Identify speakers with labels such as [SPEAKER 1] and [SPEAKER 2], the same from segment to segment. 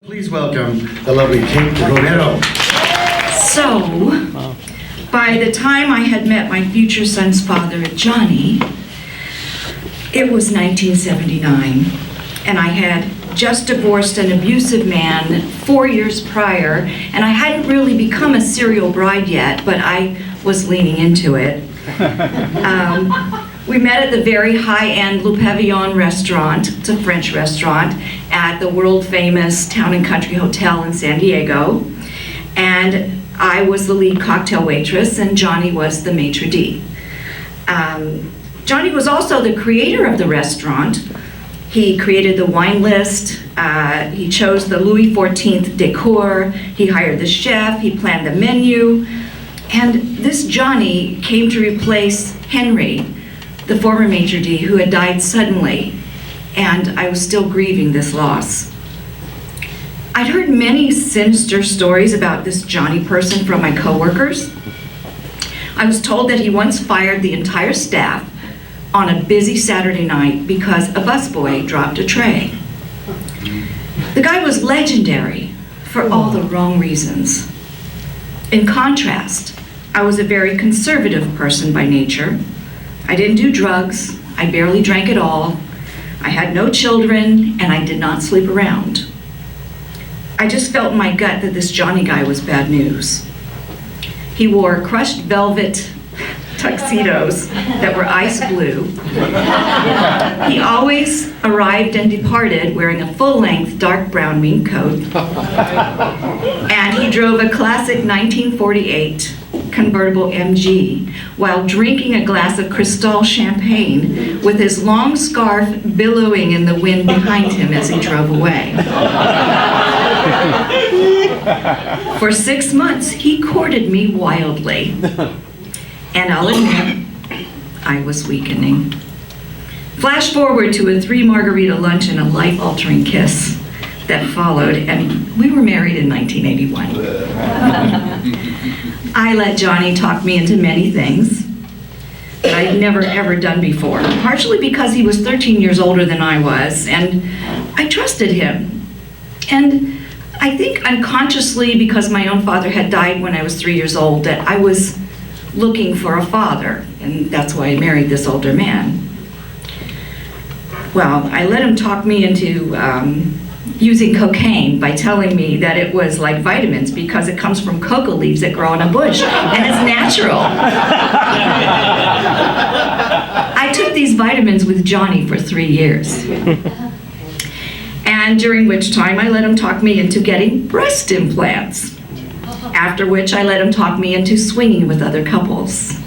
[SPEAKER 1] Please welcome the lovely Kate Romero.
[SPEAKER 2] So, by the time I had met my future son's father, Johnny, it was 1979, and I had just divorced an abusive man 4 years prior, and I hadn't really become a serial bride yet, but I was leaning into it. We met at the very high-end Le Pavillon restaurant, it's a French restaurant, at the world-famous Town and Country Hotel in San Diego. And I was the lead cocktail waitress, and Johnny was the maitre d'. Johnny was also the creator of the restaurant. He created the wine list, he chose the Louis XIV decor, he hired the chef, he planned the menu. And this Johnny came to replace Henry, the former maitre d', who had died suddenly, and I was still grieving this loss. I'd heard many sinister stories about this Johnny person from my coworkers. I was told that he once fired the entire staff on a busy Saturday night because a busboy dropped a tray. The guy was legendary for all the wrong reasons. In contrast, I was a very conservative person by nature. I didn't do drugs, I barely drank at all, I had no children, and I did not sleep around. I just felt in my gut that this Johnny guy was bad news. He wore crushed velvet tuxedos that were ice blue. He always arrived and departed wearing a full-length dark brown mink coat. And he drove a classic 1948 convertible MG while drinking a glass of Cristal champagne with his long scarf billowing in the wind behind him as he drove away. For 6 months, he courted me wildly. And I'll admit, I was weakening. Flash forward to a 3-margarita lunch and a life-altering kiss that followed, and we were married in 1981. I let Johnny talk me into many things that I'd never ever done before, partially because he was 13 years older than I was, and I trusted him. And I think unconsciously, because my own father had died when I was 3 years old, that I was looking for a father, and that's why I married this older man. Well, I let him talk me into using cocaine by telling me that it was like vitamins because it comes from coca leaves that grow in a bush and it's natural. I took these vitamins with Johnny for 3 years. And during which time I let him talk me into getting breast implants. After which I let him talk me into swinging with other couples.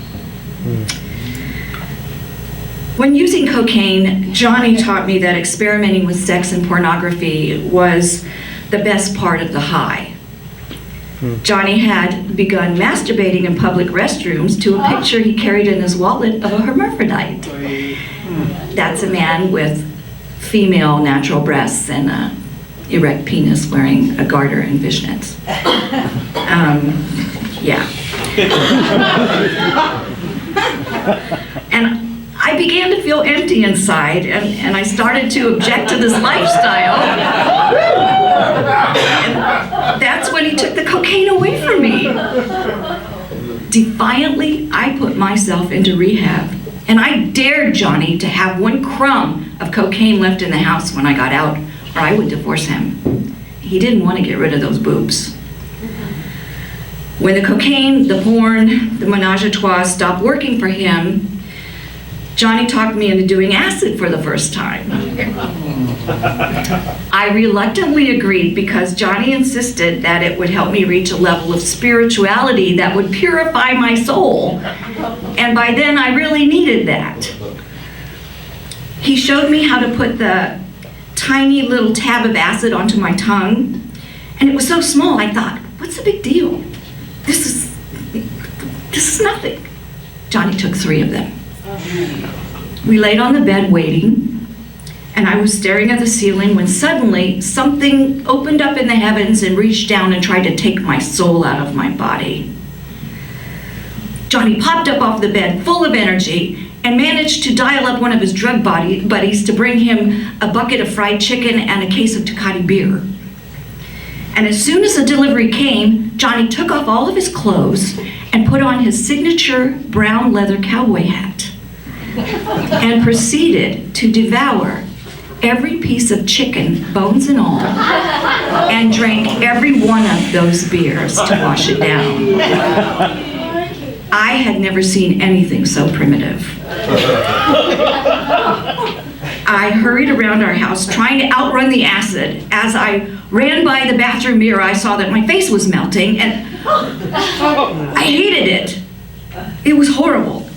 [SPEAKER 2] When using cocaine, Johnny taught me that experimenting with sex and pornography was the best part of the high. Johnny had begun masturbating in public restrooms to a picture he carried in his wallet of a hermaphrodite. That's a man with female natural breasts and an erect penis wearing a garter and fishnets. Yeah. And I began to feel empty inside, and I started to object to this lifestyle. And that's when he took the cocaine away from me. Defiantly, I put myself into rehab, and I dared Johnny to have one crumb of cocaine left in the house when I got out, or I would divorce him. He didn't want to get rid of those boobs. When the cocaine, the porn, the menage a trois stopped working for him, Johnny talked me into doing acid for the first time. I reluctantly agreed because Johnny insisted that it would help me reach a level of spirituality that would purify my soul. And by then I really needed that. He showed me how to put the tiny little tab of acid onto my tongue, and it was so small I thought, what's the big deal? This is nothing. Johnny took 3 of them. We laid on the bed waiting, and I was staring at the ceiling when suddenly something opened up in the heavens and reached down and tried to take my soul out of my body. Johnny popped up off the bed full of energy and managed to dial up one of his drug buddies to bring him a bucket of fried chicken and a case of Tecate beer. And as soon as the delivery came, Johnny took off all of his clothes and put on his signature brown leather cowboy hat and proceeded to devour every piece of chicken, bones and all, and drank every one of those beers to wash it down. I had never seen anything so primitive. I hurried around our house trying to outrun the acid. As I ran by the bathroom mirror, I saw that my face was melting, and I hated it. It was horrible.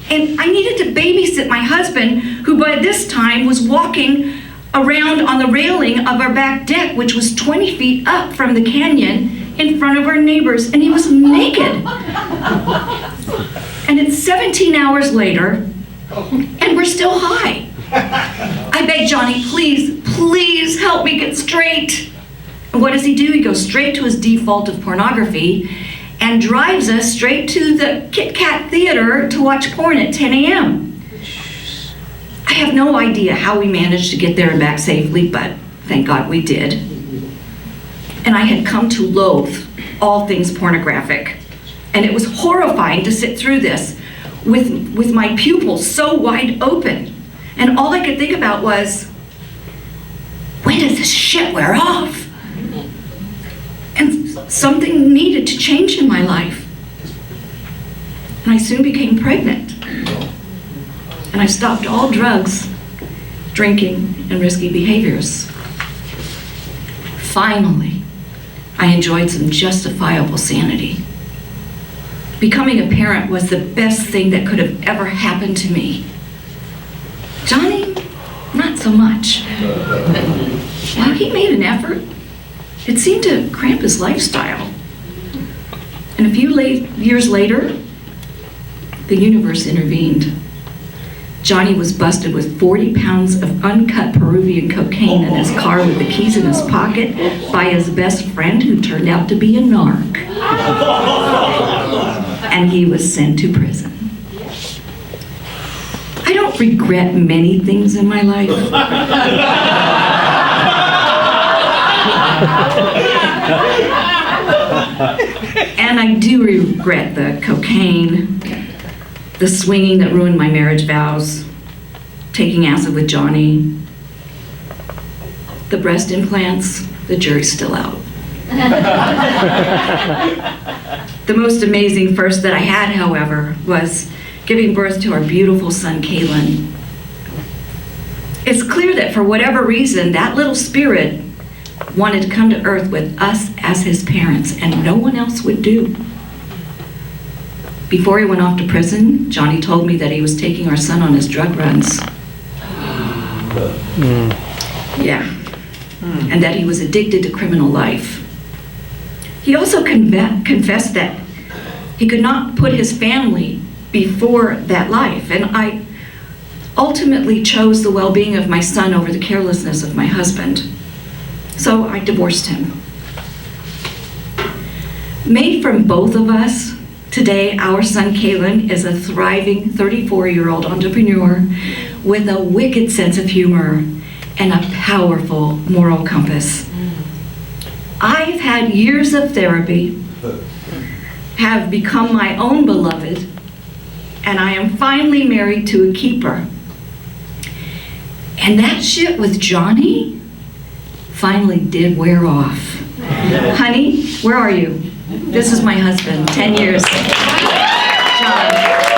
[SPEAKER 2] And I needed to babysit my husband, who by this time was walking around on the railing of our back deck, which was 20 feet up from the canyon in front of our neighbors, and he was naked. And it's 17 hours later, and we're still high. I begged Johnny, please, please help me get straight. And what does he do? He goes straight to his default of pornography and drives us straight to the Kit Kat Theater to watch porn at 10 a.m. I have no idea how we managed to get there and back safely, but thank God we did. And I had come to loathe all things pornographic. And it was horrifying to sit through this with my pupils so wide open. And all I could think about was, when does this shit wear off? And something needed to change in my life. And I soon became pregnant. And I stopped all drugs, drinking, and risky behaviors. Finally, I enjoyed some justifiable sanity. Becoming a parent was the best thing that could have ever happened to me. Johnny, not so much. While he made an effort, it seemed to cramp his lifestyle. And a few years later, the universe intervened. Johnny was busted with 40 pounds of uncut Peruvian cocaine in his car with the keys in his pocket by his best friend, who turned out to be a narc. And he was sent to prison. I don't regret many things in my life. And I do regret the cocaine, the swinging that ruined my marriage vows, taking acid with Johnny, the breast implants. The jury's still out. The most amazing first that I had, however, was giving birth to our beautiful son, Kaylin. It's clear that for whatever reason, that little spirit wanted to come to earth with us as his parents, and no one else would do. Before he went off to prison, Johnny told me that he was taking our son on his drug runs. Yeah. And that he was addicted to criminal life. He also confessed that he could not put his family before that life, and I ultimately chose the well-being of my son over the carelessness of my husband. So I divorced him. Made from both of us, today our son Kaylin is a thriving 34-year-old entrepreneur with a wicked sense of humor and a powerful moral compass. I've had years of therapy, have become my own beloved, and I am finally married to a keeper. And that shit with Johnny finally did wear off. Honey, where are you? This is my husband, 10 years. John.